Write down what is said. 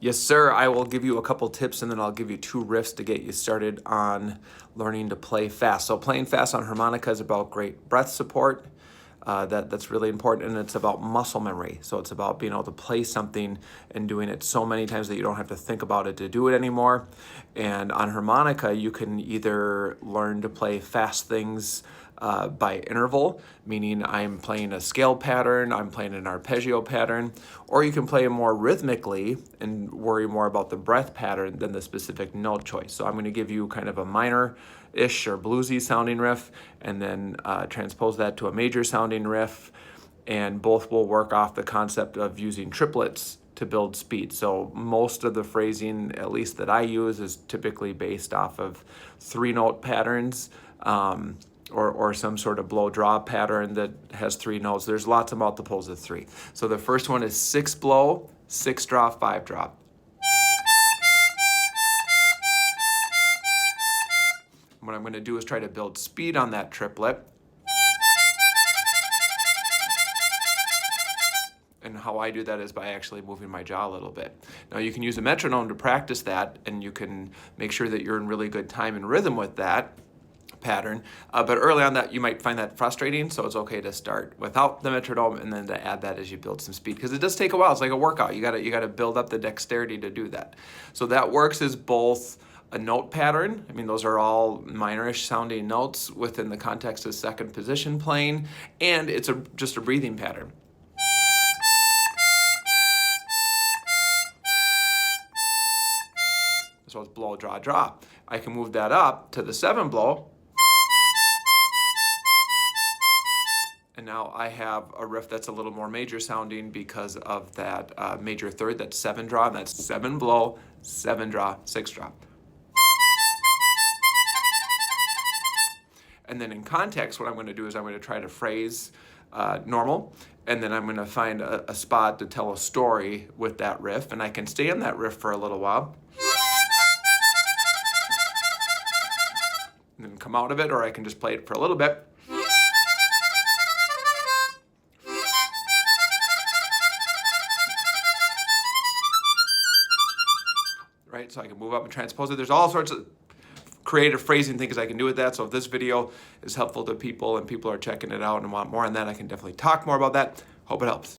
Yes, sir. I will give you a couple tips and then I'll give you 2 riffs to get you started on learning to play fast. So playing fast on harmonica is about great breath support. That's really important, and it's about muscle memory. So it's about being able to play something and doing it so many times that you don't have to think about it to do it anymore. And on harmonica, you can either learn to play fast things by interval, meaning I'm playing a scale pattern, I'm playing an arpeggio pattern, or you can play it more rhythmically and worry more about the breath pattern than the specific note choice. So I'm going to give you kind of a minor-ish or bluesy sounding riff, and then transpose that to a major sounding riff, and both will work off the concept of using triplets to build speed. So most of the phrasing, at least that I use, is typically based off of 3-note patterns, or some sort of blow draw pattern that has 3 notes. There's lots of multiples of 3. So the first one is 6 blow, 6 draw, 5 draw. What I'm going to do is try to build speed on that triplet. And how I do that is by actually moving my jaw a little bit. Now you can use a metronome to practice that, and you can make sure that you're in really good time and rhythm with that pattern, but early on that you might find that frustrating, so it's okay to start without the metronome and then to add that as you build some speed, because it does take a while. It's like a workout. You gotta build up the dexterity to do that. So that works as both a note pattern. I mean, those are all minorish sounding notes within the context of second position playing, and it's just a breathing pattern. So it's blow, draw, draw. I can move that up to the 7 blow, and now I have a riff that's a little more major sounding because of that major third, that's 7 draw, and that's 7 blow, 7 draw, 6 draw. And then in context, what I'm going to do is I'm going to try to phrase normal, and then I'm going to find a spot to tell a story with that riff, and I can stay on that riff for a little while, and then come out of it, or I can just play it for a little bit. Right, so I can move up and transpose it. There's all sorts of creative phrasing things I can do with that. So if this video is helpful to people and people are checking it out and want more on that, I can definitely talk more about that. Hope it helps.